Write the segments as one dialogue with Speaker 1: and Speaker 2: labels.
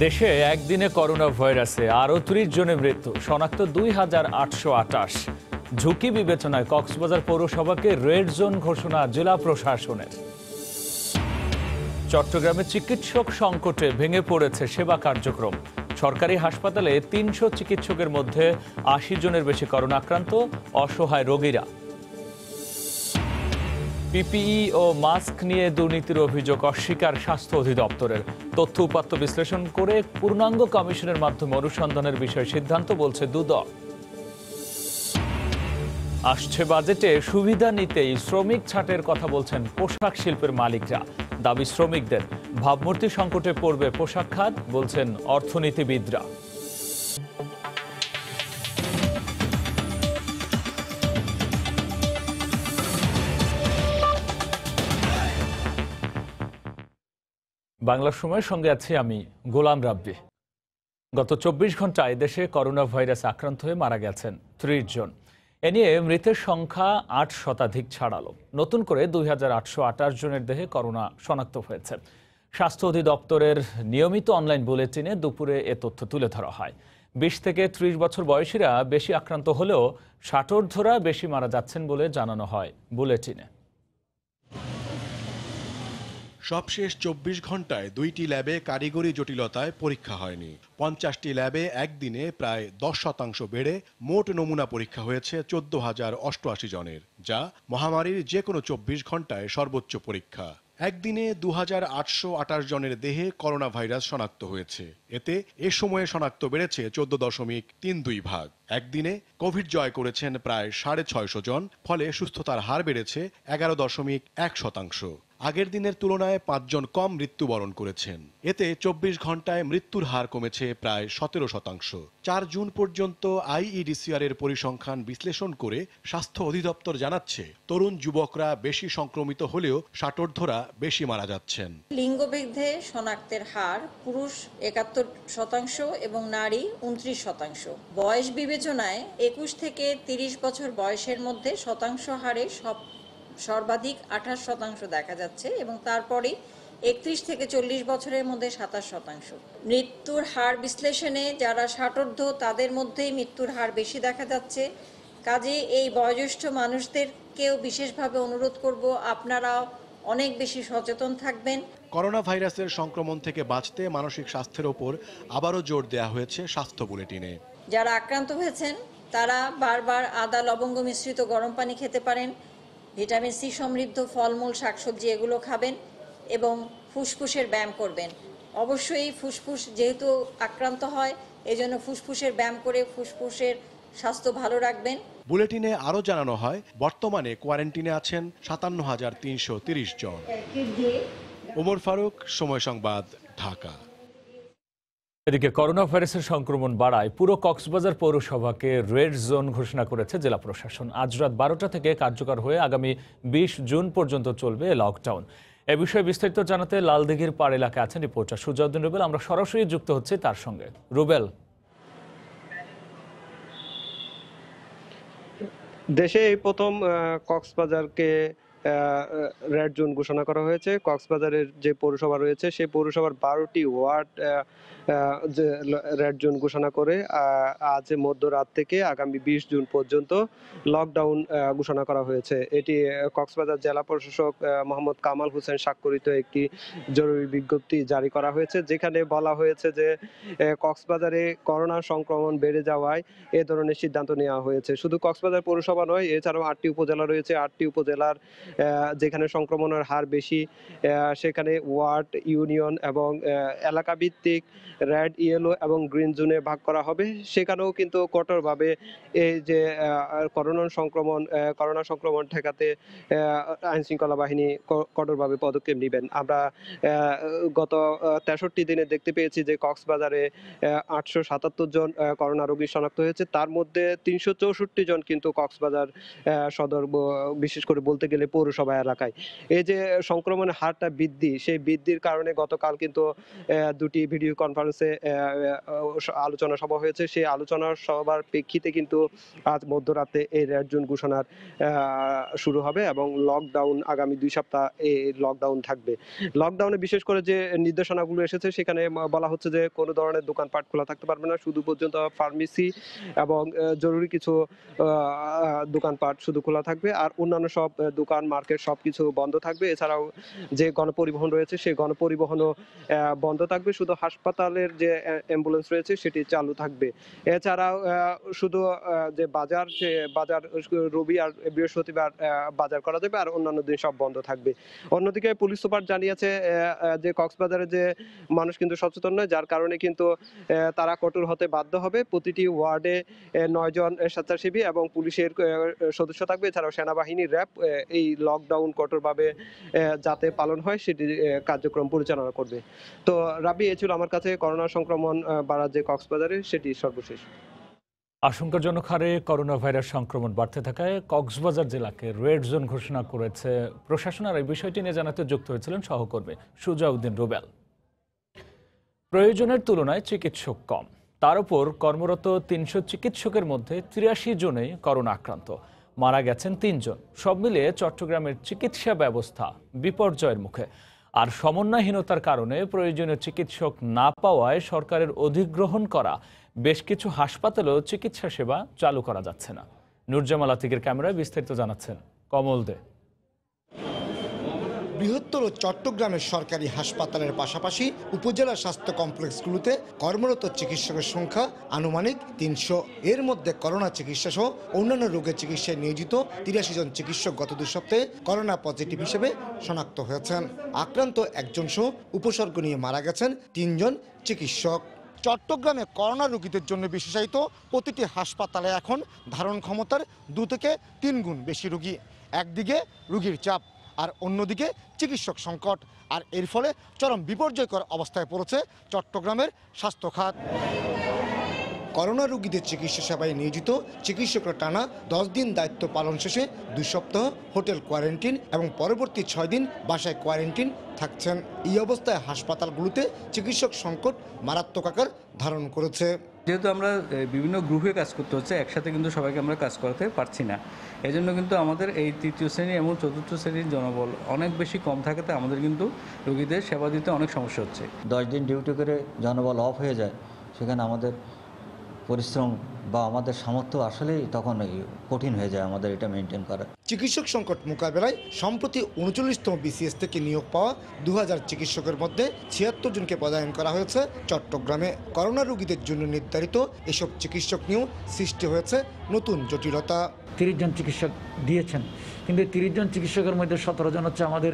Speaker 1: দেশে একদিনে করোনা ভাইরাসে আরও ৩০ জনের মৃত্যু, শনাক্ত ২,৮২৮। ঝুঁকি বিবেচনায় কক্সবাজার পৌরসভাকে রেড জোন ঘোষণা জেলা প্রশাসনের। চট্টগ্রামে চিকিৎসক সংকটে ভেঙে পড়েছে সেবা কার্যক্রম। সরকারি হাসপাতালে ৩০০ চিকিৎসকের মধ্যে ৮০ জনের বেশি করোনা আক্রান্ত, অসহায় রোগীরা। পিপিই ও মাস্ক নিয়ে দুর্নীতির অভিযোগ অস্বীকার স্বাস্থ্য অধিদপ্তরের। তথ্য উপাত্ত বিশ্লেষণ করে পূর্ণাঙ্গ কমিশনের মাধ্যমে অনুসন্ধানের বিষয়ে সিদ্ধান্ত, বলছে দুদক। আসছে বাজেটে সুবিধা নিতেই শ্রমিক ছাঁটের কথা বলছেন পোশাক শিল্পের মালিকরা। দাবি শ্রমিকদের। ভাবমূর্তি সংকটে পড়বে পোশাক খাত, বলছেন অর্থনীতিবিদরা। বাংলার সময়ের সঙ্গে আছি আমি গোলাম রাব্বি। গত ২৪ ঘন্টায় দেশে করোনা ভাইরাস আক্রান্ত হয়ে মারা গেছেন ৩০ জন। এ নিয়ে মৃতের সংখ্যা ৮ শতাধিক ছাড়ালো। নতুন করে ২,৮২৮ জনের দেহে করোনা শনাক্ত হয়েছে। স্বাস্থ্য অধিদপ্তরের নিয়মিত অনলাইন বুলেটিনে দুপুরে এ তথ্য তুলে ধরা হয়। ২০ থেকে ৩০ বছর বয়সীরা বেশি আক্রান্ত হলেও ষাটোর্ধ্বরা বেশি মারা যাচ্ছেন বলে জানানো হয় বুলেটিনে।
Speaker 2: সবশেষ ২৪ ঘন্টায় ২টি ল্যাবে কারিগরি জটিলতায় পরীক্ষা হয়নি। ৫০টি ল্যাবে একদিনে প্রায় ১০% বেড়ে মোট নমুনা পরীক্ষা হয়েছে ১৪,০৮৮ জনের, যা মহামারীর যে কোনো ২৪ ঘন্টায় সর্বোচ্চ পরীক্ষা। একদিনে ২,৮২৮ জনের দেহে করোনা ভাইরাস শনাক্ত হয়েছে। এতে এ সময়ে শনাক্ত বেড়েছে ১৪.৩২%। একদিনে কোভিড জয় করেছেন প্রায় ৬৫০ জন, ফলে সুস্থতার হার বেড়েছে ১১.১%। আগের দিনের তুলনায় ৫ জন কম মৃত্যুবরণ করেছেন। এতে ২৪ ঘন্টায় মৃত্যুর হার কমেছে প্রায় ১৭%। ৪ জুন পর্যন্ত আইইডিসিআর এর পরিসংখ্যান বিশ্লেষণ করে স্বাস্থ্য অধিদপ্তর জানাচ্ছে, তরুণ যুবকরা বেশি সংক্রমিত হলেও ষাটোর্ধ্বরা বেশি মারা যাচ্ছেন।
Speaker 3: লিঙ্গভেদে শনাক্তের হার পুরুষ ৭১% এবং নারী ২৯%। বয়স বিবেচনায় ২১ থেকে ৩০ বছর বয়সের মধ্যে শতাংশ হারে সর্বাধিক ২৮% দেখা যাচ্ছে এবং তারপরে ৩১ থেকে ৪০ বছরের মধ্যে ২৭%। মৃত্যুর হার বিশ্লেষণে যারা ষাটোর্ধ্ব তাদের মধ্যেই মৃত্যুর হার বেশি দেখা যাচ্ছে। কাজে এই বয়োজ্যেষ্ঠ মানুষদেরকেও বিশেষভাবে অনুরোধ করব, আপনারা অনেক বেশি সচেতন থাকবেন।
Speaker 2: করোনা ভাইরাসের সংক্রমণ থেকে বাঁচতে মানসিক স্বাস্থ্যের ওপর আবারও জোর দেওয়া হয়েছে স্বাস্থ্য বুলেটিনে।
Speaker 3: যারা আক্রান্ত হয়েছেন তারা বারবার আদা লবঙ্গ মিশ্রিত গরম পানি খেতে পারেন, ভিটামিন সি সমৃদ্ধ ফলমূল শাকসবজি এগুলো খাবেন এবং ফুসফুসের ব্যায়াম করবেন। অবশ্যই ফুসফুস যেহেতু আক্রান্ত হয়, এজন্য ফুসফুসের ব্যায়াম করে ফুসফুসের স্বাস্থ্য ভালো রাখবেন।
Speaker 2: বুলেটিনে আরও জানানো হয়, বর্তমানে কোয়ারেন্টিনে আছেন ৫৭,৩৩০ জন। ওমর ফারুক, সময় সংবাদ, ঢাকা।
Speaker 1: এদিকে করোনা ভাইরাসের সংক্রমণ বাড়ায় পুরো কক্সবাজার পৌরসভাকে রেড জোন ঘোষণা করেছে জেলা প্রশাসন। আজ রাত ১২টা থেকে কার্যকর হয়ে আগামী ২০ জুন পর্যন্ত চলবে লকডাউন। এ বিষয়ে বিস্তারিত জানাতে লালদিঘির পাড় এলাকায় আছেন রিপোর্টার সুজাউদ্দিন রুবেল। আমরা সরাসরি যুক্ত হচ্ছি তার সঙ্গে। রুবেল,
Speaker 4: দেশে এই প্রথম কক্সবাজারকে রেড জোন ঘোষণা করা হয়েছে। কক্সবাজারের যে পৌরসভা রয়েছে সেই পৌরসভার ১২টি ওয়ার্ড যে রেড জোন ঘোষণা করে আজ মধ্যরাত থেকে আগামী ২০ জুন পর্যন্ত লকডাউন ঘোষণা করা হয়েছে। এটি কক্সবাজার জেলা প্রশাসক মোহাম্মদ কামাল হোসেন স্বাক্ষরিত একটি জরুরি বিজ্ঞপ্তি জারি করা হয়েছে, যেখানে বলা হয়েছে যে কক্সবাজারে করোনা সংক্রমণ বেড়ে যাওয়ায় এ ধরনের সিদ্ধান্ত নেওয়া হয়েছে। শুধু কক্সবাজার পৌরসভা নয়, এছাড়াও ৮টি উপজেলা রয়েছে। ৮টি উপজেলার যেখানে সংক্রমণের হার বেশি সেখানে ওয়ার্ড, ইউনিয়ন এবং এলাকা ভিত্তিক রেড, ইয়েলো এবং গ্রিন জোনে ভাগ করা হবে। সেখানেও কিন্তু কঠোরভাবে এই যে করোনা সংক্রমণ ঠেকাতে আইন শৃঙ্খলা বাহিনী কঠোরভাবে পদক্ষেপ নেবেন। আমরা গত ৬৩ দিনে দেখতে পেয়েছি যে কক্সবাজারে ৮৭৭ জন করোনা রোগী শনাক্ত হয়েছে। তার মধ্যে ৩৬৪ জন কিন্তু কক্সবাজার সদর, বিশেষ করে বলতে গেলে পৌরসভা এলাকায়। এই যে সংক্রমণের হারটা বৃদ্ধি, সেই বৃদ্ধির কারণে গতকাল কিন্তু দুটি ভিডিও কনফারেন্সে আলোচনা সভা হয়েছে। সেই আলোচনা সভার প্রেক্ষিতে কিন্তু আজ মধ্যরাতে এই রেড জোন ঘোষণার শুরু হবে এবং লকডাউন আগামী 2 সপ্তাহ এই লকডাউন থাকবে। লকডাউনে বিশেষ করে যে নির্দেশনাগুলো এসেছে সেখানে বলা হচ্ছে যে কোনো ধরনের দোকানপাট খোলা থাকতে পারবে না, শুধু পর্যন্ত ফার্মেসি এবং জরুরি কিছু দোকানপাট শুধু খোলা থাকবে, আর অন্যান্য সব দোকান মার্কেট সবকিছু বন্ধ থাকবে। এছাড়াও যে গণপরিবহন রয়েছে সেই গণপরিবহনও বন্ধ থাকবে, শুধু হাসপাতালের যে অ্যাম্বুলেন্স রয়েছে সেটি চালু থাকবে। এছাড়াও শুধু যে বাজার রবি আর বৃহস্পতিবার বাজার করা যাবে, আর অন্যান্য দিন সব বন্ধ থাকবে। অন্যদিকে পুলিশ সুপার জানিয়েছে যে কক্সবাজারে যে মানুষ কিন্তু সচেতন নয়, যার কারণে কিন্তু তারা কঠোর হতে বাধ্য হবে। প্রতিটি ওয়ার্ডে 9 জন স্বেচ্ছাসেবী এবং পুলিশের সদস্য থাকবে। এছাড়াও সেনাবাহিনী, র্যাব এই লকডাউন কঠোরভাবে যাতে পালন হয় সেটি কার্যক্রম পরিচালনা করবে। তো রাবি, এ ছিল আমার কাছে করোনা সংক্রমণ বাড়ার যে কক্সবাজারে সেটি সর্বশেষ।
Speaker 1: আশঙ্কাজনক হারে করোনা ভাইরাস সংক্রমণ বাড়তে থাকায় কক্সবাজার জেলাকে রেড জোন ঘোষণা করেছে প্রশাসন। আর এই বিষয়টি নিয়ে জানাতে যুক্ত হয়েছিলেন সহকর্মী সুজাউদ্দিন রুবেল। প্রয়োজনের তুলনায় চিকিৎসক কম, তার উপর কর্মরত 300 চিকিৎসকের মধ্যে 83 জনেই করোনা আক্রান্ত, মারা গেছেন 3 জন। সব মিলিয়ে চট্টগ্রামের চিকিৎসা ব্যবস্থা বিপর্যয়ের মুখে। আর সমন্বয়হীনতার কারণে প্রয়োজনীয় চিকিৎসক না পাওয়ায় সরকারের অধিগ্রহণ করা বেশ কিছু হাসপাতালেও চিকিৎসা সেবা চালু করা যাচ্ছে না। নুরজামাল আতিকের ক্যামেরায় বিস্তারিত জানাচ্ছেন কমল দে।
Speaker 5: বৃহত্তর চট্টগ্রামের সরকারি হাসপাতালের পাশাপাশি উপজেলা স্বাস্থ্য কমপ্লেক্সগুলোতে কর্মরত চিকিৎসকের সংখ্যা আনুমানিক 300। এর মধ্যে করোনা চিকিৎসা সহ অন্যান্য রোগের চিকিৎসায় নিয়োজিত 83 জন চিকিৎসক গত 2 সপ্তাহে করোনা পজিটিভ হিসেবে শনাক্ত হয়েছেন। আক্রান্ত একজন সহ উপসর্গ নিয়ে মারা গেছেন 3 জন চিকিৎসক। চট্টগ্রামে করোনা রোগীদের জন্য বিশেষায়িত প্রতিটি হাসপাতালে এখন ধারণ ক্ষমতার 2 থেকে 3 গুণ বেশি রোগী। একদিকে রোগীর চাপ, আর অন্যদিকে চিকিৎসক সংকট, আর এর ফলে চরম বিপর্যয়কর অবস্থায় পড়েছে চট্টগ্রামের স্বাস্থ্য খাত। করোনা রোগীদের চিকিৎসা সেবায় নিয়োজিত চিকিৎসকরা টানা 10 দিন দায়িত্ব পালন শেষে 2 সপ্তাহ হোটেল কোয়ারেন্টিন এবং পরবর্তী 6 দিন বাসায় কোয়ারেন্টিন থাকছেন। এই অবস্থায় হাসপাতালগুলোতে চিকিৎসক সংকট মারাত্মক আকার ধারণ করেছে।
Speaker 6: যেহেতু আমরা বিভিন্ন গ্রুপে কাজ করতে হচ্ছে, একসাথে কিন্তু সবাইকে আমরা কাজ করাতে পারছি না। এই জন্য কিন্তু আমাদের এই 3য় শ্রেণী এবং 4র্থ শ্রেণীর জনবল অনেক বেশি কম থাকাতে আমাদের কিন্তু রোগীদের সেবা দিতে অনেক সমস্যা হচ্ছে।
Speaker 7: 10 দিন ডিউটি করে জনবল অফ হয়ে যায়, সেখানে আমাদের পরিশ্রম বা আমাদের সামর্থ্য আসলেই তখন কঠিন হয়ে যায় আমাদের এটা মেনটেন করা।
Speaker 5: চিকিৎসক সংকট মোকাবেলায় সম্প্রতি 39তম বিসিএস থেকে নিয়োগ পাওয়া 2000 চিকিৎসকের মধ্যে 76 জনকে পদায়ন করা হয়েছে চট্টগ্রামে। করোনা রোগীদের জন্য নির্ধারিত এসব চিকিৎসক নিয়েও সৃষ্টি হয়েছে নতুন জটিলতা।
Speaker 8: 30 জন চিকিৎসক দিয়েছেন, কিন্তু 30 জন চিকিৎসকের মধ্যে 17 জন হচ্ছে আমাদের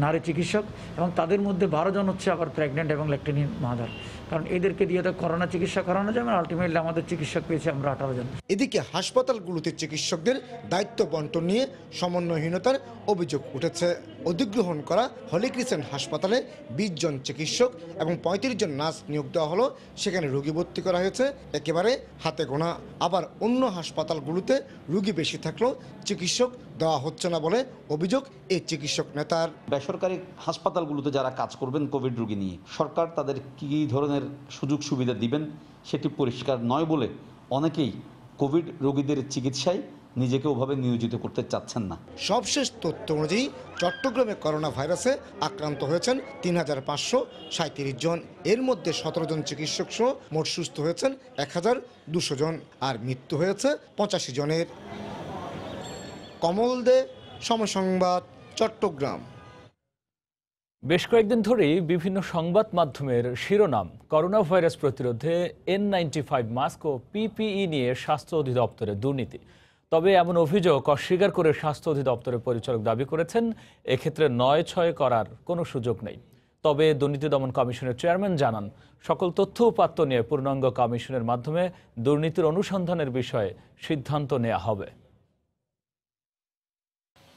Speaker 8: নারী চিকিৎসক এবং তাদের মধ্যে 12 জন হচ্ছে আবার প্রেগনেন্ট এবং ল্যাকটেনিন মাদার। কারণ এদেরকে দিয়ে তো করোনা চিকিৎসা করানো যাবে, আলটিমেটলি আমাদের চিকিৎসক পেয়েছি আমরা 18 জন।
Speaker 5: এদিকে হাসপাতালগুলোতে চিকিৎসকদের দায়িত্ব বন্টন নিয়ে সমন্বয়হীনতার অভিযোগ উঠেছে। অধিগ্রহণ করা হলি ক্রিসেন্ট হাসপাতালে 20 জন চিকিৎসক এবং 35 জন নার্স নিয়োগ দেওয়া হলো, সেখানে রোগী ভর্তি করা হয়েছে একেবারে হাতে গোনা। আবার অন্য হাসপাতালগুলোতে রোগী বেশি থাকলেও চিকিৎসক দেওয়া হচ্ছে না বলে অভিযোগ এই চিকিৎসক নেতার।
Speaker 9: বেসরকারি হাসপাতালগুলোতে যারা কাজ করবেন কোভিড রোগী নিয়ে, সরকার তাদের কী ধরনের সুযোগ সুবিধা দিবেন সেটি পরিষ্কার নয় বলে অনেকেই কোভিড রোগীদের চিকিৎসায় নিজেকে ওভাবে নিয়োজিত করতে চাচ্ছেন না।
Speaker 5: সবশেষ তথ্য অনুযায়ী চট্টগ্রামে করোনা ভাইরাসে আক্রান্ত হয়েছেন 3537 জন। এর মধ্যে 17 জন চিকিৎসক সহ মোট সুস্থ হয়েছেন 1200 জন, আর মৃত্যু হয়েছে 85 জনের। কমল দে, সময় সংবাদ, চট্টগ্রাম।
Speaker 1: বেশ কয়েকদিন ধরেই বিভিন্ন সংবাদ মাধ্যমের শিরোনাম করোনা ভাইরাস প্রতিরোধে N95 মাস্ক ও PPE নিয়ে স্বাস্থ্য অধিদপ্তরের দুর্নীতি। তবে এমন অভিযোগ অস্বীকার করে স্বাস্থ্য অধিদপ্তরের পরিচালক দাবি করেছেন এক্ষেত্রে 9-6 করার কোনো সুযোগ নেই। তবে দুর্নীতি দমন কমিশনের চেয়ারম্যান জানান, সকল তথ্য উপাত্ত নিয়ে পূর্ণাঙ্গ কমিশনের মাধ্যমে দুর্নীতির অনুসন্ধানের বিষয়ে সিদ্ধান্ত নেওয়া হবে।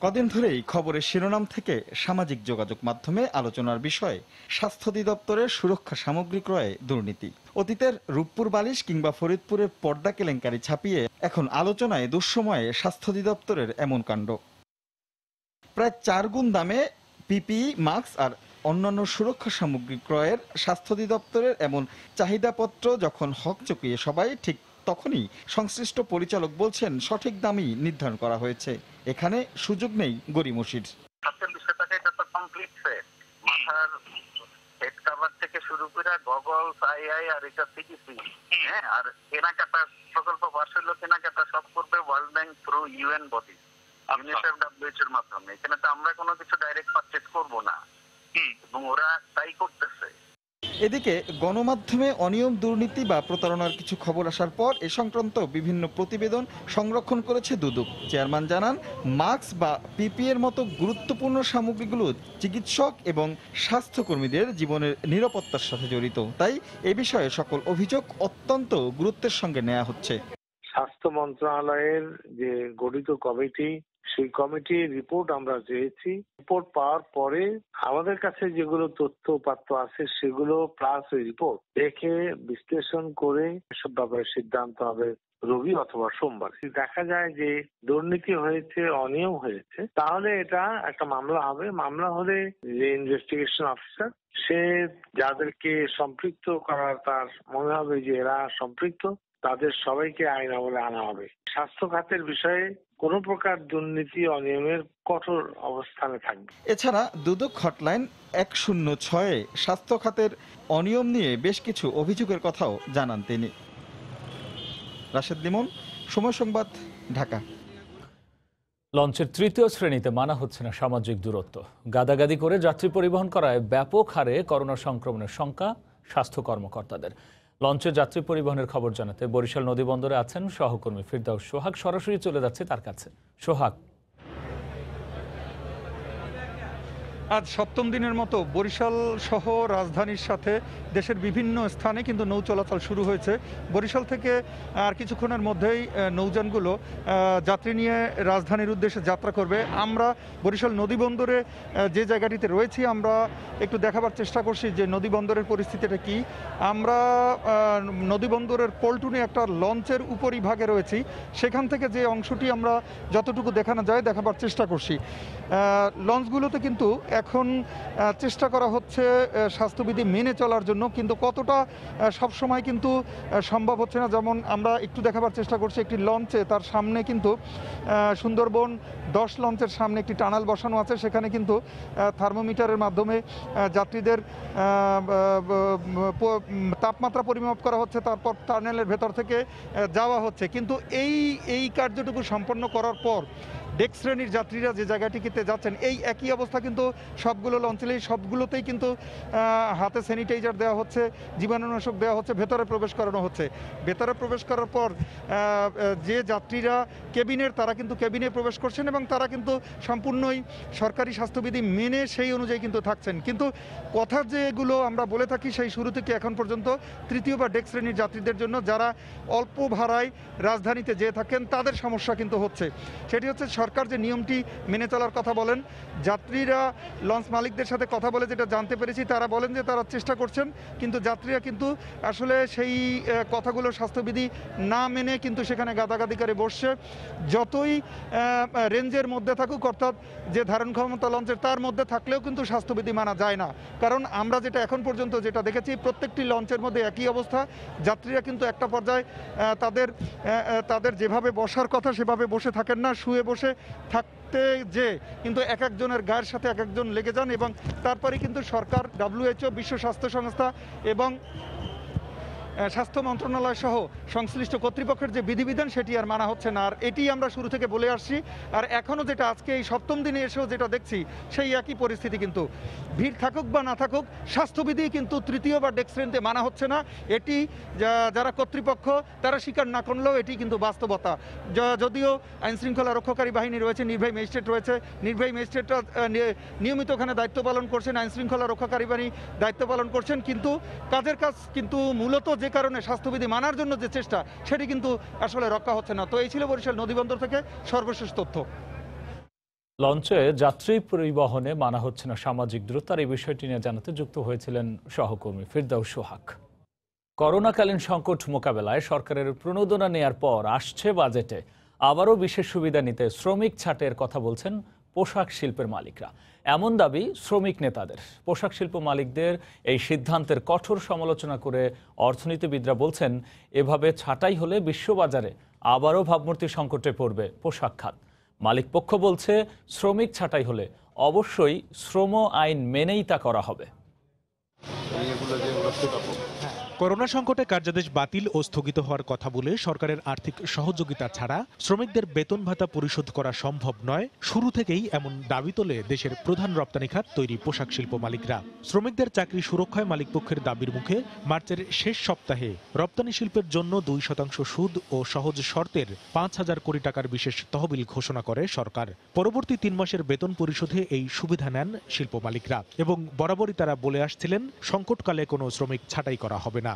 Speaker 10: কদিন ধরেই খবরের শিরোনাম থেকে সামাজিক যোগাযোগ মাধ্যমে আলোচনার বিষয় স্বাস্থ্য অধিদপ্তরের সুরক্ষা সামগ্রী ক্রয়ে দুর্নীতি। অতীতের রূপপুর বালিশ কিংবা ফরিদপুরের পর্দা কেলেঙ্কারি ছাপিয়ে এখন আলোচনায় দুঃসময়ে স্বাস্থ্য অধিদপ্তরের এমন কাণ্ড। প্রায় 4 গুণ দামে পিপিই, মাস্ক আর অন্যান্য সুরক্ষা সামগ্রী ক্রয়ের স্বাস্থ্য অধিদপ্তরের এমন চাহিদাপত্র যখন হকচকিয়ে সবাই, ঠিক তখনই সংশ্লিষ্ট পরিচালক বলছেন সঠিক দামই নির্ধারণ করা হয়েছে, এখানে সুযোগ নেই গড়িমসির।
Speaker 11: হেড কভার থেকে শুরু করে গগলস, আইআই আর এটা সিকিসি, হ্যাঁ, আর কেনাকাটা প্রকল্প পাশ হইলো, কেনাকাটা সব করবে World Bank through UN body, UNICEF, ডব্লিউএইচওর মাধ্যমে। এখানে তো আমরা কোনো কিছু ডাইরেক্ট পারচেজ করব না, এবং ওরা তাই করতেছে।
Speaker 10: এদিকে গণমাধ্যমে অনিয়ম, দুর্নীতি বা প্রতারণার কিছু খবর আসার পর এ সংক্রান্ত বিভিন্ন প্রতিবেদন সংরক্ষণ করেছে দুদক। চেয়ারম্যান জানান, মাস্ক বা পিপিএর মতো গুরুত্বপূর্ণ সামগ্রীগুলো চিকিৎসক এবং স্বাস্থ্যকর্মীদের জীবনের নিরাপত্তার সাথে জড়িত, তাই এ বিষয়ে সকল অভিযোগ অত্যন্ত গুরুত্বের সঙ্গে নেওয়া হচ্ছে।
Speaker 12: স্বাস্থ্য মন্ত্রণালয়ের যে গঠিত কমিটি, সেই কমিটির রিপোর্ট আমরা চেয়েছি। রিপোর্ট পাওয়ার পরে আমাদের কাছে যেগুলো তথ্যপাত্র আছে সেগুলো প্লাস ওই রিপোর্ট দেখে বিশ্লেষণ করে এসব ব্যাপারে সিদ্ধান্ত হবে রবি অথবা সোমবার। দেখা যায় যে দুর্নীতি হয়েছে, অনিয়ম হয়েছে, তাহলে এটা একটা মামলা হবে। মামলা হলে যে ইনভেস্টিগেশন অফিসার সে যাদেরকে সম্পৃক্ত করার তার মনে হবে যে এরা সম্পৃক্ত, তাদের সবাইকে আইন আমলে আনা হবে। স্বাস্থ্য খাতের বিষয়ে কোনো প্রকার দুর্নীতি, অনিয়মের কঠোর অবস্থানে থাকবে।
Speaker 10: এছাড়া দুদক হটলাইন 106-এ স্বাস্থ্য খাতের অনিয়ম নিয়ে বেশ কিছু অভিযোগের কথাও জানান তিনি। রাশেদ লিমন, সময় সংবাদ, ঢাকা।
Speaker 1: লঞ্চের তৃতীয় শ্রেণীতে মানা হচ্ছে না সামাজিক দূরত্ব। গাদাগাদি করে যাত্রী পরিবহন করায় ব্যাপক হারে করোনা সংক্রমণের শঙ্কা স্বাস্থ্য কর্মকর্তাদের। লঞ্চে যাত্রী পরিবহনের খবর জানাতে বরিশাল নদীবন্দরে আছেন সহকর্মী ফিরদাউস সোহাগ। সরাসরি চলে যাচ্ছে তার কাছে। সোহাগ,
Speaker 13: আজ সপ্তম দিনের মতো বরিশাল সহ রাজধানীর সাথে দেশের বিভিন্ন স্থানে কিন্তু নৌ চলাচল শুরু হয়েছে। বরিশাল থেকে আর কিছুক্ষণের মধ্যেই নৌযানগুলো যাত্রী নিয়ে রাজধানীর উদ্দেশ্যে যাত্রা করবে। আমরা বরিশাল নদীবন্দরে যে জায়গাটিতে রয়েছি, আমরা একটু দেখাবার চেষ্টা করছি যে নদীবন্দরের পরিস্থিতিটা কি। আমরা নদীবন্দরের পল্টুনে একটা লঞ্চের উপরিভাগে রয়েছি, সেখান থেকে যে অংশটি আমরা যতটুকু দেখানো যায় দেখাবার চেষ্টা করছি। লঞ্চগুলোতে কিন্তু এখন চেষ্টা করা হচ্ছে স্বাস্থ্যবিধি মেনে চলার জন্য, কিন্তু কতটা সবসময় কিন্তু সম্ভব হচ্ছে না। যেমন আমরা একটু দেখাবার চেষ্টা করছি, একটি লঞ্চে তার সামনে কিন্তু সুন্দরবন 10 লঞ্চের সামনে একটি টানাল বসানো আছে, সেখানে কিন্তু থার্মোমিটারের মাধ্যমে যাত্রীদের তাপমাত্রা পরিমাপ করা হচ্ছে, তারপর টানেলের ভেতর থেকে যাওয়া হচ্ছে। কিন্তু এই কার্যটুকু সম্পন্ন করার পর ডেক শ্রেণীর যাত্রীরা যে জায়গাটিতে যাচ্ছেন, এই একই অবস্থা কিন্তু সবগুলো লঞ্চেই, সবগুলোতেই কিন্তু হাতে স্যানিটাইজার দেওয়া হচ্ছে, জীবাণুনাশক দেওয়া হচ্ছে, ভেতরে প্রবেশ করানো হচ্ছে। ভেতরে প্রবেশ করার পর যে যাত্রীরা কেবিনের, তারা কিন্তু কেবিনে প্রবেশ করছেন এবং তারা কিন্তু সম্পূর্ণই সরকারি স্বাস্থ্যবিধি মেনে সেই অনুযায়ী কিন্তু থাকছেন। কিন্তু কথা যেগুলো আমরা বলে থাকি সেই শুরু থেকে এখন পর্যন্ত তৃতীয় বা ডেক শ্রেণীর যাত্রীদের জন্য, যারা অল্প ভাড়ায় রাজধানীতে যেয়ে থাকেন, তাদের সমস্যা কিন্তু হচ্ছে। সেটি হচ্ছে সরকার যে নিয়মটি মেনে চলার কথা বলেন, যাত্রীরা লঞ্চ মালিকদের সাথে কথা বলে যেটা জানতে পেরেছি, তারা বলেন যে তারা চেষ্টা করছেন, কিন্তু যাত্রীরা কিন্তু আসলে সেই কথাগুলো, স্বাস্থ্যবিধি না মেনে কিন্তু সেখানে গাদাগাদি করে বসছে। যতই রেঞ্জের মধ্যে থাকুক, অর্থাৎ যে ধারণ ক্ষমতা লঞ্চের তার মধ্যে থাকলেও কিন্তু স্বাস্থ্যবিধি মানা যায় না। কারণ আমরা যেটা এখন পর্যন্ত যেটা দেখেছি, প্রত্যেকটি লঞ্চের মধ্যে একই অবস্থা। যাত্রীরা কিন্তু একটা পর্যায়ে তাদের যেভাবে বসার কথা সেভাবে বসে থাকেন না, শুয়ে বসে থাকতে যে কিন্তু এক একজনের গায়ের সাথে এক একজন লেগে যান, এবং তারপরে কিন্তু সরকার, WHO, বিশ্ব স্বাস্থ্য সংস্থা এবং স্বাস্থ্য মন্ত্রণালয় সহ সংশ্লিষ্ট কর্তৃপক্ষের যে বিধিবিধান সেটি আর মানা হচ্ছে না। আর এটি আমরা শুরু থেকে বলে আসছি, আর এখনও যেটা আজকে এই সপ্তম দিনে এসেও যেটা দেখছি সেই একই পরিস্থিতি। কিন্তু ভিড় থাকুক বা না থাকুক, স্বাস্থ্যবিধি কিন্তু তৃতীয় বা ডেক শ্রেণীতে মানা হচ্ছে না। এটি যারা কর্তৃপক্ষ তারা স্বীকার না করলেও এটি কিন্তু বাস্তবতা। যদিও আইনশৃঙ্খলা রক্ষাকারী বাহিনী রয়েছে, নির্বাহী ম্যাজিস্ট্রেট রয়েছে, নির্বাহী ম্যাজিস্ট্রেটরা নিয়মিত ওখানে দায়িত্ব পালন করছেন, আইনশৃঙ্খলা রক্ষাকারী বাহিনী দায়িত্ব পালন করছেন, কিন্তু কাজের কাজ কিন্তু মূলত যে কারণে স্বাস্থ্যবিধি মানার জন্য যে চেষ্টা, সেটি কিন্তু আসলে রক্ষা হচ্ছে না। তো এই ছিল বরিশাল নদীবন্দর থেকে সর্বশেষ তথ্য।
Speaker 1: লঞ্চে যাত্রী পরিবহনে মানা হচ্ছে না সামাজিক দূরত্ব, আর এই বিষয়টি নিয়ে জানাতে যুক্ত হয়েছিলেন সহকর্মী ফিরদাউস সোহাগ। করোনাকালীন সংকট মোকাবেলায় সরকারের প্রণোদনা নেয়ার পর আসছে বাজেটে আবারও বিশেষ সুবিধা নিতে শ্রমিক ছাঁটের কথা বলছেন পোশাক শিল্পের মালিকরা। এমন দাবি শ্রমিক নেতাদের। পোশাক শিল্প মালিকদের এই সিদ্ধান্তের কঠোর সমালোচনা করে অর্থনীতিবিদরা বলছেন, এভাবে ছাঁটাই হলে বিশ্ববাজারে আবারও ভাবমূর্তি সংকটে পড়বে পোশাক খাত। মালিক পক্ষ বলছে, শ্রমিক ছাঁটাই হলে অবশ্যই শ্রম আইন মেনেই তা করা হবে।
Speaker 14: করোনা সংকটে কার্যাদেশ বাতিল ও স্থগিত হওয়ার কথা বলে সরকারের আর্থিক সহযোগিতা ছাড়া শ্রমিকদের বেতন ভাতা পরিশোধ করা সম্ভব নয়। শুরু থেকেই এমন দাবি তোলে দেশের প্রধান রপ্তানি খাত তৈরি পোশাক শিল্প মালিকরা। শ্রমিকদের চাকরি সুরক্ষায় মালিকপক্ষের দাবির মুখে মার্চের শেষ সপ্তাহে রপ্তানি শিল্পের জন্য 2% সুদ ও সহজ শর্তের 5,000 কোটি টাকার বিশেষ তহবিল ঘোষণা করে সরকার। পরবর্তী 3 মাসের বেতন পরিশোধে এই সুবিধা নেন শিল্প মালিকরা এবং বরাবরই তারা বলে আসছিলেন, সংকটকালে কোনো শ্রমিক ছাঁটাই করা হবে না।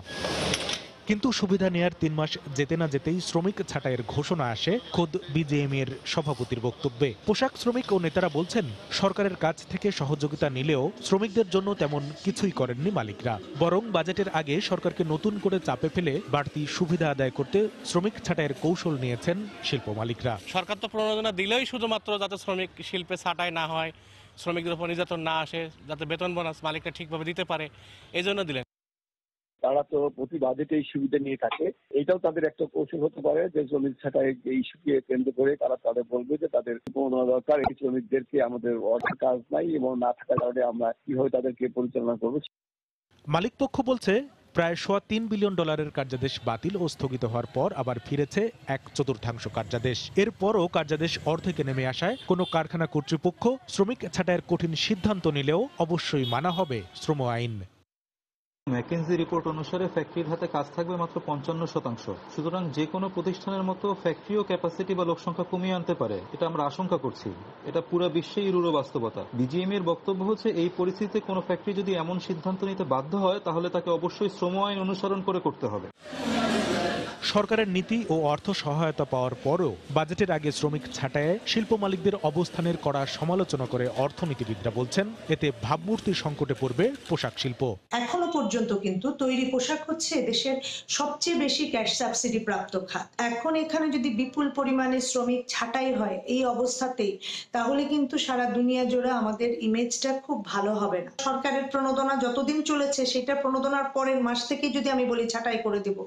Speaker 14: কিন্তু সুবিধা নেয়ার 3 মাস যেতে না যেতেই শ্রমিক ছাঁটাইয়ের ঘোষণা আসে খোদ বিজেএমএর সভাপতির বক্তব্যে। পোশাক শ্রমিক ও নেতারা বলছেন, সরকারের কাছ থেকে সহযোগিতা নিলেও শ্রমিকদের জন্য তেমন কিছুই করেননি মালিকরা। বরং বাজেটের আগে সরকারকে নতুন করে চাপে ফেলে বাড়তি সুবিধা আদায় করতে শ্রমিক ছাঁটাইয়ের কৌশল নিয়েছেন শিল্প মালিকরা।
Speaker 15: সরকার তো প্রণোদনা দিলেই শুধুমাত্র যাতে শ্রমিক শিল্পে ছাঁটাই না হয়, শ্রমিকদের উপর নির্যাতন না আসে, যাতে বেতন বোনাস মালিকরা ঠিকভাবে দিতে পারে, এই জন্য দিলেন।
Speaker 16: তারা তো প্রতি বাজেটে এই সুবিধা নিয়ে থাকে। এটাও তাদের একটা কৌশল হতে পারে যে শ্রমিক ছাঁটাই এই ইস্যুকে কেন্দ্র করে তারা তাদের বলবে যে তাদের দরকার, এই শ্রমিকদেরকে আমাদের অর্থ কাজ নাই এবং না থাকার কারণে আমরা কিভাবে তাদেরকে পরিচালনা করবো।
Speaker 14: মালিক পক্ষ বলছে, প্রায় $3 বিলিয়ন কার্যাদেশ বাতিল ও স্থগিত হওয়ার পর আবার ফিরেছে 1/4 কার্যাদেশ। এরপরও কার্যাদেশ অর্ধেকে নেমে আসায় কোনো কারখানা কর্তৃপক্ষ শ্রমিক ছাঁটাইয়ের কঠিন সিদ্ধান্ত নিলেও অবশ্যই মানা হবে শ্রম আইন।
Speaker 17: ম্যাকেনজি রিপোর্ট অনুসারে ফ্যাক্টরির হাতে কাজ থাকবে মাত্র 55%। সুতরাং যে কোনো প্রতিষ্ঠানের মতো ফ্যাক্টরিও ক্যাপাসিটি বা লোক সংখ্যা কমিয়ে আনতে পারে, এটা আমরা আশঙ্কা করছি। এটা পুরো বিশ্বেই রূঢ় বাস্তবতা। বিজিএম এর বক্তব্য হচ্ছে, এই পরিস্থিতিতে কোনো ফ্যাক্টরি যদি এমন সিদ্ধান্ত নিতে বাধ্য হয়, তাহলে তাকে অবশ্যই শ্রম আইন অনুসরণ করে করতে হবে।
Speaker 14: সরকারের নীতি ও অর্থ সহায়তা পাওয়ার পরও বাজেটের আগে শ্রমিক ছাঁটাইয়ে শিল্প মালিকদের অবস্থানের কড়া সমালোচনা করে অর্থনীতিবিদরা বলছেন, এতে ভাবমূর্তি সংকটে পড়বে পোশাক শিল্প।
Speaker 18: এখনো পর্যন্ত কিন্তু তৈরি পোশাক হচ্ছে দেশের সবচেয়ে বেশি ক্যাশ সাবসিডি প্রাপ্ত খাত। এখন এখানে যদি বিপুল পরিমাণে শ্রমিক ছাঁটাই হয় এই অবস্থাতেই, তাহলে কিন্তু সারা দুনিয়া জুড়ে আমাদের ইমেজটা খুব ভালো হবে না। সরকারের প্রণোদনা যতদিন চলেছে, সেটা প্রণোদনার পরের মাস থেকে যদি আমি বলি ছাঁটাই করে দেব,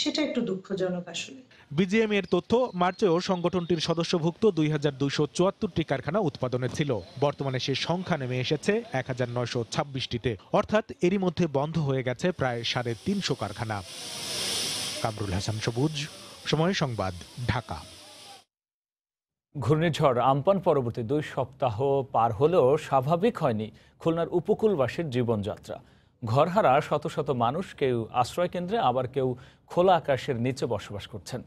Speaker 18: সেটা একটু দুঃখজনক আসলে।
Speaker 14: বিজিএম এর তথ্য, মার্চেও সংগঠনটির সদস্যভুক্ত 2274টি কারখানা উৎপাদনে ছিল। বর্তমানে সে সংখ্যা নেমে এসেছে 1926টিতে, অর্থাৎ এরই মধ্যে বন্ধ হয়ে গেছে প্রায় 350 কারখানা। কামরুল হাসান সবুজ, সময় সংবাদ, ঢাকা।
Speaker 1: ঘূর্ণিঝড় আম্পান পরবর্তী 2 সপ্তাহ পার হলেও স্বাভাবিক হয়নি খুলনার উপকূলবাসীর জীবনযাত্রা। ঘরহারা শত শত মানুষ কেউ আশ্রয়কেন্দ্রে, আবার কেউ খোলা আকাশের নিচে বসবাস করছেন।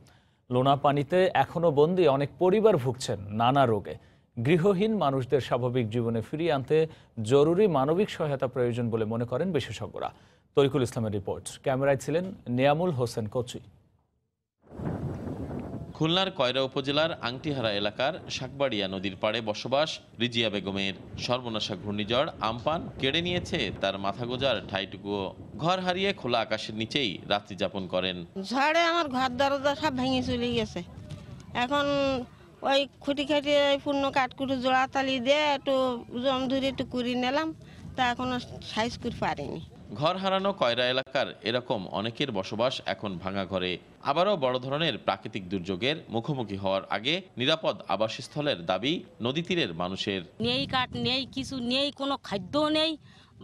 Speaker 1: লোনা পানিতে এখনও বন্দী অনেক পরিবার ভুগছেন নানা রোগে। গৃহহীন মানুষদের স্বাভাবিক জীবনে ফিরিয়ে আনতে জরুরি মানবিক সহায়তা প্রয়োজন বলে মনে করেন বিশেষজ্ঞরা। তরিকুল ইসলামের রিপোর্ট, ক্যামেরায় ছিলেন নিয়ামুল হোসেন কচি।
Speaker 19: খুলনার কয়রা উপজেলার আংটিহারা এলাকার শাকবাড়িয়া নদীর পাড়ে বসবাস রিজিয়া বেগমের। সর্বনাশা ঘূর্ণিঝড় আম্পান কেড়ে নিয়েছে তার মাথা গোজার ঠাইটুকুও। ঘর হারিয়ে খোলা আকাশের নিচেই রাত্রি যাপন করেন।
Speaker 20: ঝড়ে আমার ঘর দরজা সব ভেঙে চলে গেছে। এখন ওই খুঁটি খাটি পূর্ণ কাঠকুটো জোড়া তালি দিয়ে একটু জম ধরে একটু কুড়ি নিলাম, তা এখনো সাইজ করে পারিনি।
Speaker 19: ঘর হারানো কয়রা এলাকার এরকম অনেকের বসবাস এখন ভাঙা ঘরে। আবারও বড় ধরনের প্রাকৃতিক দুর্যোগের মুখোমুখি হওয়ার আগে নিরাপদ আবাসস্থলের দাবি নদী তীরের মানুষের।
Speaker 21: নেই কাঠ, নেই কিছু, নেই কোনো খাদ্য নেই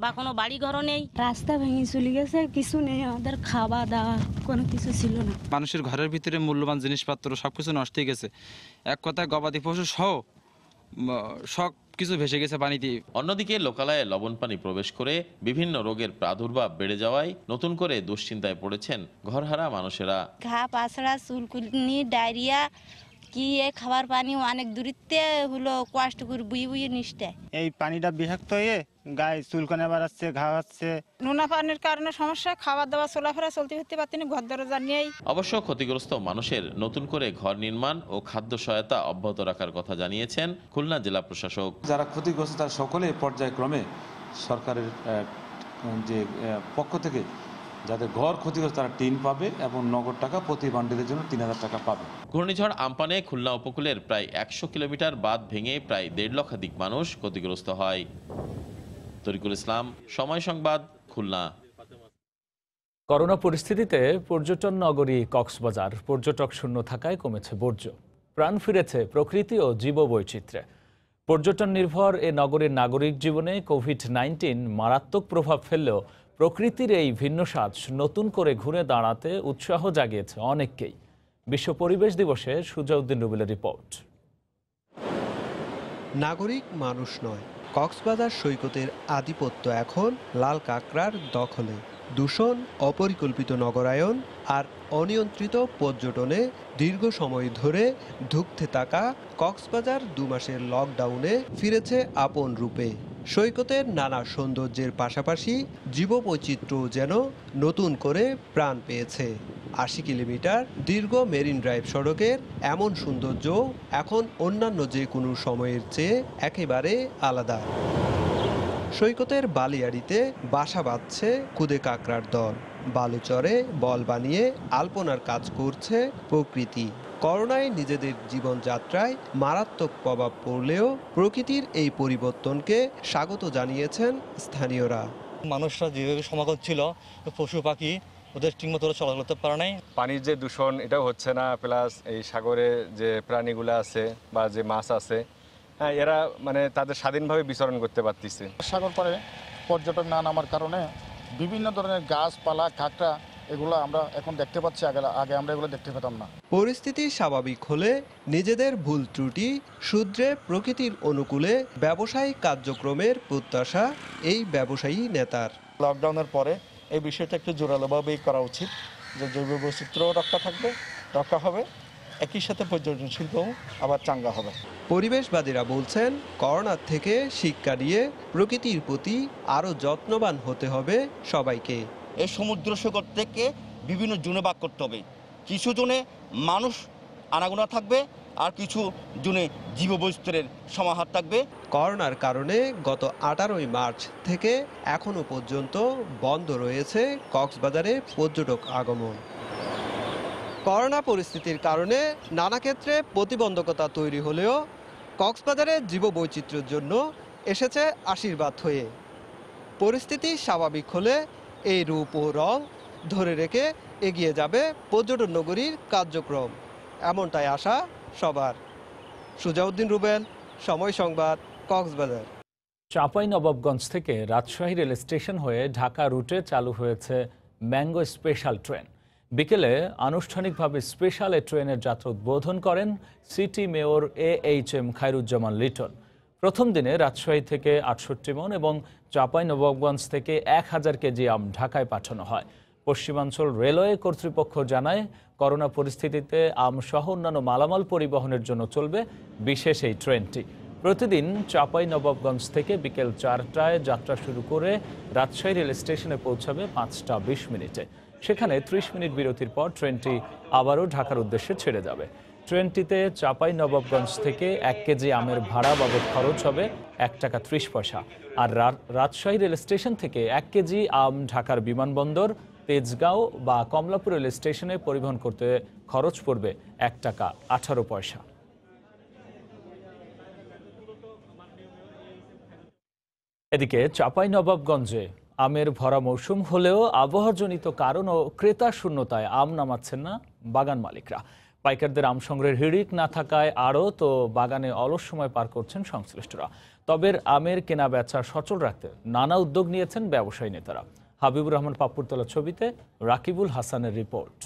Speaker 21: বা কোনো বাড়ি ঘরও নেই।
Speaker 22: রাস্তা ভেঙে চলে গেছে, কিছু নেই, আমাদের খাওয়া দাওয়া কোনো কিছু ছিল না।
Speaker 23: মানুষের ঘরের ভিতরে মূল্যবান জিনিসপত্র সবকিছু নষ্ট হয়ে গেছে। এক কথায় গবাদি পশু সহ সব কিছু ভেসে গেছে পানিতে।
Speaker 19: অন্যদিকে লোকালয়ে লবণ পানি প্রবেশ করে বিভিন্ন রোগের প্রাদুর্ভাব বেড়ে যাওয়ায় নতুন করে দুশ্চিন্তায় পড়েছেন ঘরহারা মানুষেরা।
Speaker 22: ঘা পাছড়া, চুলকুনি, ডায়রিয়া, কি খাবার পানি অনেক দূরিত্বে হলো কষ্ট করে বুয়ে বুয়ে নিষ্ঠে।
Speaker 24: এই পানিটা বিষাক্ত হয়ে গায়ে চুলকানি বাড়াচ্ছে, ঘা হচ্ছে।
Speaker 22: নোনা পানির কারণে সমস্যা, খাওয়া দাওয়া চলাফেরা চলতে ফিরতে পারতেন, ঘর দরজা নেই।
Speaker 19: অবশ্য ক্ষতিগ্রস্ত মানুষের নতুন করে ঘর নির্মাণ ও খাদ্য সহায়তা অব্যাহত রাখার কথা জানিয়েছেন খুলনা জেলা প্রশাসক।
Speaker 25: যারা ক্ষতিগ্রস্ত তারা সকলে পর্যায়ক্রমে সরকারের যে পক্ষ থেকে
Speaker 2: যাদের ঘর ক্ষতিগ্রস্ত তারা টিন পাবে এবং নগদ টাকা প্রতি বান্ডিলের জন্য ৩,০০০ টাকা পাবে।
Speaker 19: ঘূর্ণিঝড় আম্পানে খুলনা উপকূলের প্রায় ১০০ কিলোমিটার বাঁধ ভেঙে প্রায় ১.৫ লক্ষাধিক মানুষ ক্ষতিগ্রস্ত হয়। তরিকুল ইসলাম, সময় সংবাদ, খুলনা।
Speaker 1: করোনা পরিস্থিতিতে পর্যটন নগরী কক্সবাজার পর্যটক শূন্য থাকায় কমেছে বর্জ্য, প্রাণ ফিরেছে প্রকৃতি ও জীববৈচিত্র্যে। পর্যটন নির্ভর এ নগরীর নাগরিক জীবনে কোভিড-19 মারাত্মক প্রভাব ফেললেও প্রকৃতির এই ভিন্ন স্বাদ নতুন করে ঘুরে দাঁড়াতে উৎসাহ জাগিয়েছে অনেককেই। বিশ্ব পরিবেশ দিবসে সুজাউদ্দিন রুবেলের রিপোর্ট।
Speaker 3: নাগরিক মানুষ নয়, কক্সবাজার সৈকতের আধিপত্য এখন লাল কাঁকড়ার দখলে। দূষণ, অপরিকল্পিত নগরায়ন আর অনিয়ন্ত্রিত পর্যটনে দীর্ঘ সময় ধরে ধুঁকতে থাকা কক্সবাজার ২ মাসের লকডাউনে ফিরেছে আপন রূপে। সৈকতের নানা সৌন্দর্যের পাশাপাশি জীববৈচিত্র্য যেন নতুন করে প্রাণ পেয়েছে। ৮০ কিলোমিটার দীর্ঘ মেরিন ড্রাইভ সড়কের এমন সৌন্দর্য এখন অন্যান্য যে কোনো সময়ের চেয়ে একেবারে আলাদা। সৈকতের বালিয়াড়িতে বাসা বাঁধছে খুদে কাঁকড়ার দল, বালুচরে বল বানিয়ে আলপনার কাজ করছে প্রকৃতি। করোনায় নিজেদের জীবনযাত্রায় মারাত্মক প্রভাব পড়লেও প্রকৃতির এই পরিবর্তনকে স্বাগত জানিয়েছেন স্থানীয়রা।
Speaker 4: মানুষরা যেভাবে সমাগম ছিল, পশু পাখি ওদের ঠিকমতো চলাচল করতে পারে নাই।
Speaker 6: পানির যে দূষণ এটাও হচ্ছে না, প্লাস এই সাগরে যে প্রাণীগুলো আছে বা যে মাছ আছে, হ্যাঁ, এরা মানে তাদের স্বাধীনভাবে বিচরণ করতে পারতেছে।
Speaker 25: সাগর পাড়ে পর্যটক না নামার কারণে বিভিন্ন ধরনের গাছপালা, কাঁকড়া এগুলো আমরা এখন দেখতে পাচ্ছি, আগে আমরা এগুলো দেখতে পেতাম না।
Speaker 3: পরিস্থিতি স্বাভাবিক হলে নিজেদের ভুল ত্রুটি শুধরে প্রকৃতির অনুকূলে ব্যবসায়িক কার্যক্রমের প্রত্যাশা এই ব্যবসায়ী নেতার।
Speaker 25: লকডাউনের পরে এই বিষয়টা একটু জোরালোভাবেই করা উচিত, যে জৈব বৈচিত্র্য রক্ষা হবে, একই সাথে পর্যটন শিল্পও আবার চাঙ্গা হবে।
Speaker 3: পরিবেশবাদীরা বলছেন, করোনার থেকে শিক্ষা নিয়ে প্রকৃতির প্রতি আরও যত্নবান হতে হবে সবাইকে।
Speaker 26: এই সমুদ্র সৈকত থেকে বিভিন্ন জোনে ভাগ করতে হবে। কিছু জোনে মানুষ আনাগোনা থাকবে, আর কিছু জোনে জীববৈচিত্র্যের সমাহার থাকবে।
Speaker 3: করোনার কারণে গত 18ই মার্চ থেকে এখনো পর্যন্ত বন্ধ রয়েছে কক্সবাজারে পর্যটক আগমন। করোনা পরিস্থিতির কারণে নানা ক্ষেত্রে প্রতিবন্ধকতা তৈরি হলেও কক্সবাজারের জীববৈচিত্র্যের জন্য এসেছে আশীর্বাদ হয়ে। পরিস্থিতি স্বাভাবিক হলে এই রূপ ও রং ধরে রেখে এগিয়ে যাবে পর্যটন নগরীর কার্যক্রম, এমনটাই আশা সবার। সুজাউদ্দিন রুবেল, সময় সংবাদ, কক্সবাজার।
Speaker 1: চাঁপাইনবাবগঞ্জ থেকে রাজশাহী রেল স্টেশন হয়ে ঢাকা রুটে চালু হয়েছে ম্যাঙ্গো স্পেশাল ট্রেন। বিকেলে আনুষ্ঠানিকভাবে স্পেশাল এই ট্রেনের যাত্রা উদ্বোধন করেন city mayor AHM Khairuzzaman Liton. প্রথম দিনে রাজশাহী থেকে ৬৮ মণ এবং চাঁপাইনবাবগঞ্জ থেকে ১,০০০ কেজি আম ঢাকায় পাঠানো হয়। পশ্চিমাঞ্চল রেলওয়ে কর্তৃপক্ষ জানায়, করোনা পরিস্থিতিতে আম সহ অন্যান্য মালামাল পরিবহনের জন্য চলবে বিশেষ এই ট্রেনটি। প্রতিদিন চাঁপাইনবাবগঞ্জ থেকে বিকেল ৪টায় যাত্রা শুরু করে রাজশাহী রেল স্টেশনে পৌঁছাবে ৫টা ২০ মিনিটে। সেখানে ৩০ মিনিট বিরতির পর ট্রেনটি আবারও ঢাকার উদ্দেশ্যে ছেড়ে যাবে। ট্রেনটিতে চাঁপাইনবাবগঞ্জ থেকে ১ কেজি আমের ভাড়া বাবদ খরচ হবে ১ টাকা ৩০ পয়সা। আর রাজশাহী রেল স্টেশন থেকে ১ কেজি আম ঢাকার বিমানবন্দর, তেজগাঁও বা কমলাপুর রেল স্টেশনে পরিবহন করতে খরচ পড়বে ১ টাকা ১৮ পয়সা। এদিকে চাঁপাইনবাবগঞ্জে আমের ভরা মৌসুম হলেও আবহাওয়াজনিত কারণ ও ক্রেতা শূন্যতায় আম নামাচ্ছেন না বাগান মালিকরা। পাইকারদের আম সংগ্রহের হিড়িক না থাকায় আড়ত ও বাগানে অলস সময় পার করছেন সংশ্লিষ্টরা। তবে আমের কেনা বেচা সচল রাখতে নানা উদ্যোগ নিয়েছেন ব্যবসায়ী নেতারা। হাবিবুর রহমান পাপ্পুর তোলা ছবিতে রাকিবুল হাসানের রিপোর্ট।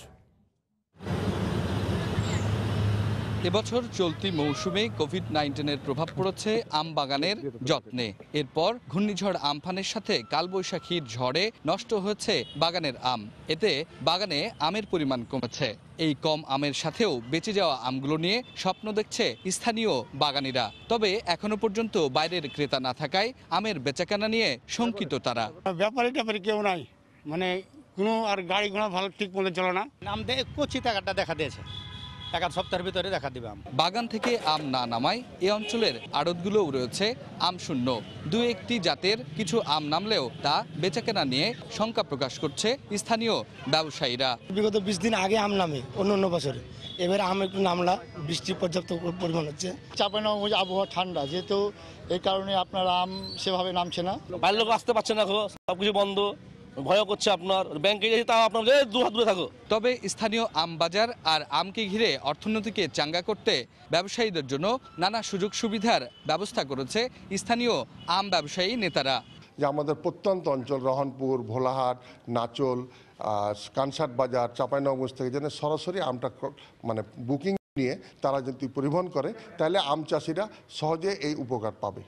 Speaker 27: এবছর চলতি মৌসুমে কোভিড-19-এর প্রভাব পড়েছে আম বাগানের যত্নে। এরপর ঘূর্ণিঝড় আমফানের সাথে কালবৈশাখীর ঝড়ে নষ্ট হয়েছে বাগানের আম। এতে বাগানে আমের পরিমাণ কমেছে। এই কম আমের সাথেও বেঁচে যাওয়া আমগুলো নিয়ে স্বপ্ন দেখছে স্থানীয় বাগানিরা। তবে এখনো পর্যন্ত বাইরের ক্রেতা না থাকায় আমের বেচাকেনা নিয়ে শঙ্কিত তারা।
Speaker 28: ব্যাপারী কেউ নাই, মানে কোনো আর গাড়ি ঘোড়া ভালো ঠিক মতো চলে না।
Speaker 29: আম কচি টাকাটা দেখা দিয়েছে,
Speaker 5: এক আধ সপ্তাহের ভিতরে দেখা দিবে আম।
Speaker 27: বাগান থেকে আম না নামায় এ অঞ্চলের আড়তগুলোও রয়েছে আম শূন্য। দু একটি জাতের কিছু আম নামলেও তা বেচাকেনা নিয়ে শঙ্কা প্রকাশ করছে স্থানীয় ব্যবসায়ীরা।
Speaker 7: বিগত 20 দিন আগে আম নামে অন্য বছরে, এবারে আম একটু নামলা, বৃষ্টি পর্যাপ্ত পরিমাণ হচ্ছে।
Speaker 8: চাঁপাইনবাবগঞ্জ আবহাওয়া ঠান্ডা, যেহেতু এই কারণে আপনার আম সেভাবে নামছে না।
Speaker 9: বাইরের লোক আসতে পারছে না, সবকিছু বন্ধ, ভয় করছে। আপনার ব্যাংকে যেতে তাও আপনার দু হাত দূরে থাকো।
Speaker 27: তবে স্থানীয় আম বাজার আর আমকে ঘিরে অর্থনীতিকে চাঙ্গা করতে ব্যবসায়ীদের জন্য নানা সুযোগ সুবিধার ব্যবস্থা করেছে স্থানীয় আম ব্যবসায়ী নেতারা।
Speaker 10: যে আমাদের প্রত্যন্ত অঞ্চল রহনপুর, ভোলাহাট, নাচল, কানসাট বাজার, চাঁপাইনবাবগঞ্জ থেকে যেন সরাসরি আমটা মানে বুকিং নিয়ে তারা যদি পরিবহন করে, তাহলে আম চাষিরা সহজে এই উপকার পাবে।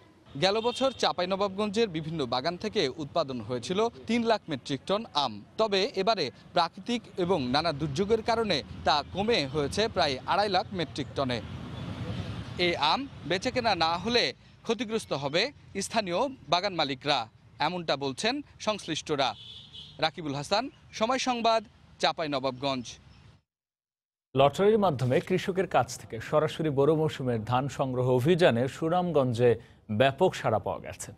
Speaker 27: গেল বছর চাঁপাইনবাবগঞ্জের বিভিন্ন বাগান থেকে উৎপাদন হয়েছিল 3 লাখ মেট্রিক টন আম। তবে এবারে প্রাকৃতিক এবং নানা দুর্যোগের কারণে তা কমে হয়েছে প্রায় 2.5 লাখ মেট্রিক টনে। এই আম বেচাকেনা না হলে ক্ষতিগ্রস্ত হবে স্থানীয় বাগান মালিকরা, এমনটা বলছেন সংশ্লিষ্টরা। রাকিবুল হাসান, সময় সংবাদ, চাঁপাইনবাবগঞ্জ।
Speaker 1: লটারির মাধ্যমে কৃষকের কাছ থেকে সরাসরি বড় মৌসুমের ধান সংগ্রহ অভিযানে সুনামগঞ্জে ব্যাপক সাড়া পাওয়া গেছে।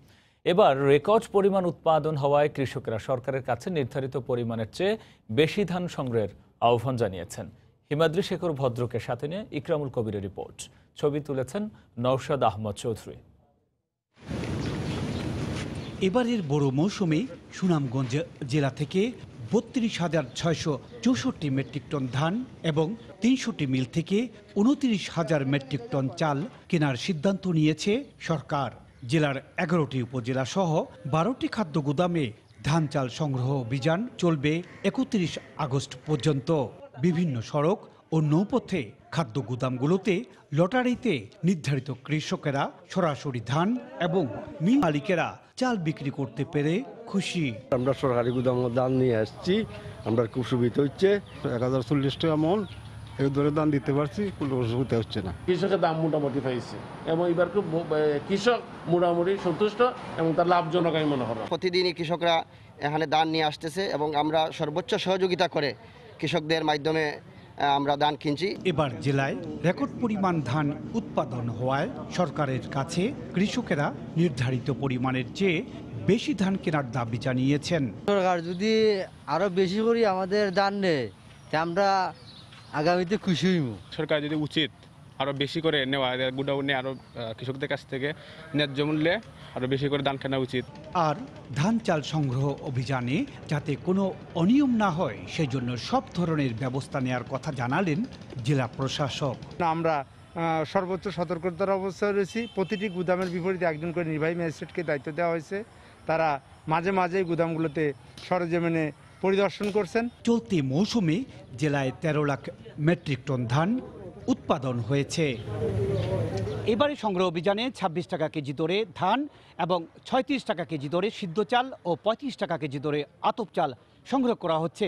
Speaker 1: এবার রেকর্ড পরিমাণ উৎপাদন হওয়ায় কৃষকেরা সরকারের কাছে নির্ধারিত পরিমাণের চেয়ে বেশি ধান সংগ্রহের আহ্বান জানিয়েছেন। হিমাদ্রি শেখর ভদ্রকে সাথে নিয়ে ইকরামুল কবিরের রিপোর্ট। ছবি তুলেছেন নওশাদ আহমদ চৌধুরী।
Speaker 11: এবারের বড় মৌসুমে সুনামগঞ্জ জেলা থেকে 32,664 মেট্রিক টন ধান এবং 300টি মিল থেকে 29,000 মেট্রিক টন চাল কেনার সিদ্ধান্ত নিয়েছে সরকার। জেলার 11টি উপজেলা সহ 12টি খাদ্য গুদামে ধান চাল সংগ্রহ অভিযান চলবে 31 আগস্ট পর্যন্ত। বিভিন্ন সড়ক ও নৌপথে খাদ্য গুদামগুলোতে লটারিতে নির্ধারিত কৃষকেরা সরাসরি ধান এবং মিল মালিকেরা চাল বিক্রি করতে পেরে খুশি।
Speaker 12: আমরা সরকারি গুদামে ধান নিয়ে আসছি, আমরা খুব সুবিধা হচ্ছে। 1040 টাকা মন এই ধরে ধান দিতে পারছি, কোনো অসুবিধা হচ্ছে না।
Speaker 9: কৃষকের দাম মোটামুটি পাইছে এবং এবার খুব কৃষক মোটামুটি সন্তুষ্ট এবং তার লাভজনক আমি মনে করি।
Speaker 28: প্রতিদিনই কৃষকরা এখানে ধান নিয়ে আসতেছে এবং আমরা সর্বোচ্চ সহযোগিতা করে কৃষকদের মাধ্যমে আমরা ধান কিনছি।
Speaker 11: এবার জেলায় রেকর্ড পরিমাণ ধান উৎপাদন হওয়ায় সরকারের কাছে কৃষকেরা নির্ধারিত পরিমাণের চেয়ে বেশি ধান কেনার দাবি জানিয়েছেন।
Speaker 29: সরকার যদি আরো বেশি করে আমাদের ধান নেয়, আমরা আগামীতে খুশি হইব।
Speaker 30: সরকার যদি উচিত আরো বেশি করে নেওয়া, গুডাউনে আরো কৃষকদের কাছ থেকে ন্যায্য মূল্যে আরো বেশি করে ধান কেনা উচিত।
Speaker 11: আর ধান চাল সংগ্রহ অভিযানে যাতে কোনো অনিয়ম না হয় সেই জন্য সব ধরনের ব্যবস্থা নেওয়ার কথা জানালেন জেলা প্রশাসক।
Speaker 31: আমরা সর্বোচ্চ সতর্কতার অবস্থায় রয়েছি। প্রতিটি গুদামের বিপরীতে একজন করে নির্বাহী ম্যাজিস্ট্রেটকে দায়িত্ব দেওয়া হয়েছে। তারা মাঝে মাঝে গুদামগুলোতে সরেজমিনে পরিদর্শন করছেন।
Speaker 11: চলতি মৌসুমে জেলায় 13 লাখ মেট্রিক টন ধান উৎপাদন হয়েছে। এবারে সংগ্রহ অভিযানে 26 টাকা কেজি দরে ধান এবং 36 টাকা কেজি দরে সিদ্ধ চাল ও 35 টাকা কেজি দরে আতপ চাল সংগ্রহ করা হচ্ছে।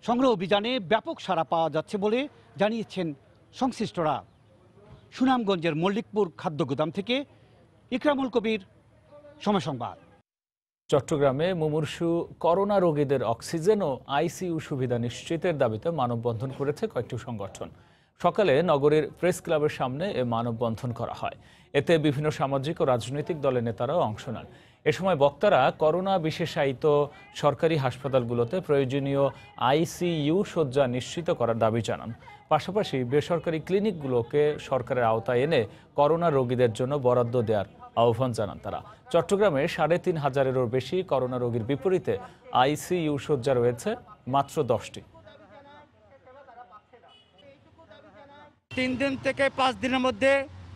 Speaker 11: সংগ্রহ অভিযানে ব্যাপক সাড়া পাওয়া যাচ্ছে বলে জানিয়েছেন সংশ্লিষ্টরা। সুনামগঞ্জের মল্লিকপুর খাদ্য গুদাম থেকে ইকরামুল কবির, সময় সংবাদ।
Speaker 1: চট্টগ্রামে মুমূর্ষু করোনা রোগীদের অক্সিজেন ও আইসিইউ সুবিধা নিশ্চিতের দাবিতে মানববন্ধন করেছে কয়েকটি সংগঠন। সকালে নগরীর প্রেস ক্লাবের সামনে এ মানববন্ধন করা হয়। এতে বিভিন্ন সামাজিক ও রাজনৈতিক দলের নেতারাও অংশ নেন। এ সময় বক্তারা করোনা বিশেষায়িত সরকারি হাসপাতালগুলোতে প্রয়োজনীয় আইসিইউ শয্যা নিশ্চিত করার দাবি জানান। পাশাপাশি বেসরকারি ক্লিনিকগুলোকে সরকারের আওতায় এনে করোনা রোগীদের জন্য বরাদ্দ দেওয়ার আহ্বান জানান তারা। চট্টগ্রামে 3,500-এরও বেশি করোনা রোগীর বিপরীতে আইসিইউ শয্যা রয়েছে মাত্র 10টি।
Speaker 24: 3 দিন থেকে 5 দিনের মধ্যে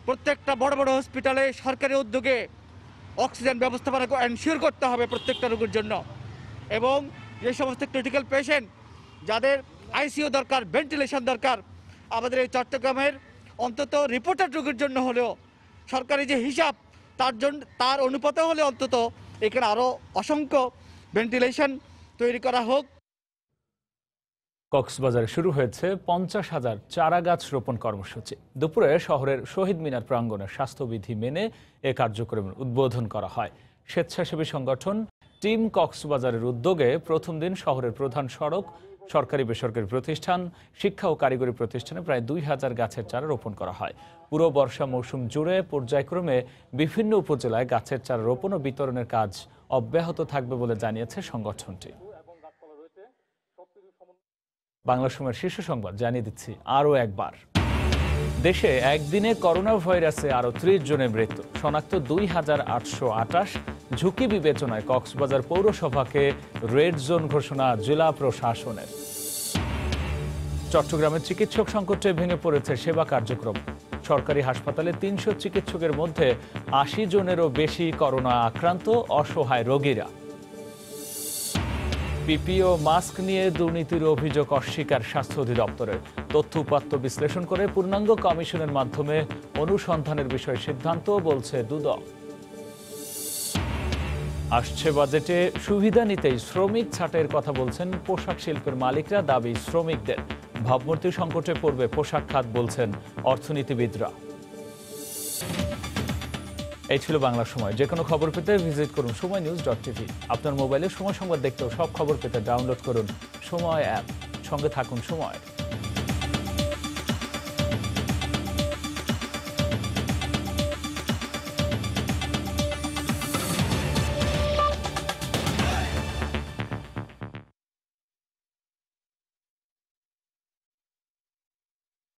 Speaker 24: প্রত্যেকটা বড় বড় হসপিটালে সরকারি উদ্যোগে অক্সিজেন ব্যবস্থাপনা এনশিওর করতে হবে প্রত্যেকটা রোগীর জন্য। এবং যে সমস্ত ক্রিটিক্যাল পেশেন্ট যাদের আইসিইউ দরকার, ভেন্টিলেশন দরকার, আমাদের এই চট্টগ্রামের অন্তত রিপোর্টেড রোগীর জন্য হলেও সরকারি যে হিসাব তার অনুপাতে হলে অন্তত এখানে আরও অসংখ্য ভেন্টিলেশন তৈরি করা হোক।
Speaker 1: কক্সবাজারে শুরু হয়েছে 50,000 চারা গাছ রোপণ কর্মসূচি। দুপুরে শহরের শহীদ মিনার প্রাঙ্গণে স্বাস্থ্যবিধি মেনে এ কার্যক্রমের উদ্বোধন করা হয়। স্বেচ্ছাসেবী সংগঠন টিম কক্সবাজারের উদ্যোগে প্রথম দিন শহরের প্রধান সড়ক সরকারি বেসরকারি প্রতিষ্ঠান, শিক্ষা ও কারিগরি প্রতিষ্ঠানে প্রায় 2000 গাছের চারা রোপণ করা হয়। পুরো বর্ষা মৌসুম জুড়ে পর্যায়ক্রমে বিভিন্ন উপজেলায় গাছের চারা রোপণ ও বিতরণের কাজ অব্যাহত থাকবে বলে জানিয়েছে সংগঠনটি। বাংলা সময়ের শীর্ষ সংবাদ জানিয়ে দিচ্ছি আরও একবার। দেশে একদিনে করোনা ভাইরাসে আরও 30 জনের মৃত্যু, শনাক্ত 2828। ঝুঁকি বিবেচনায় কক্সবাজার পৌরসভাকে রেড জোন ঘোষণা জেলা প্রশাসনের। চট্টগ্রামের চিকিৎসক সংকটে ভেঙে পড়েছে সেবা কার্যক্রম। সরকারি হাসপাতালে 300 চিকিৎসকের মধ্যে 80 জনেরও বেশি করোনা আক্রান্ত, অসহায় রোগীরা। পিপিও মাস্ক নিয়ে দুর্নীতির অভিযোগ অস্বীকার স্বাস্থ্য অধিদপ্তরের। তথ্য উপাত্ত বিশ্লেষণ করে পূর্ণাঙ্গ কমিশনের মাধ্যমে অনুসন্ধানের বিষয়ে সিদ্ধান্ত, বলছে দুদক। আসছে বাজেটে সুবিধা নিতেই শ্রমিক ছাঁটের কথা বলছেন পোশাক শিল্পের মালিকরা, দাবি শ্রমিকদের। ভাবমূর্তি সংকটে পড়বে পোশাক খাত, বলছেন অর্থনীতিবিদরা। এই ছিল বাংলা সময়। যে কোনো খবর পেতে ভিজিট করুন সময়নিউজ.tv। আপনার মোবাইলে সময় সংবাদ দেখতেও সব খবর পেতে ডাউনলোড করুন সময় অ্যাপ। সঙ্গে থাকুন সময়।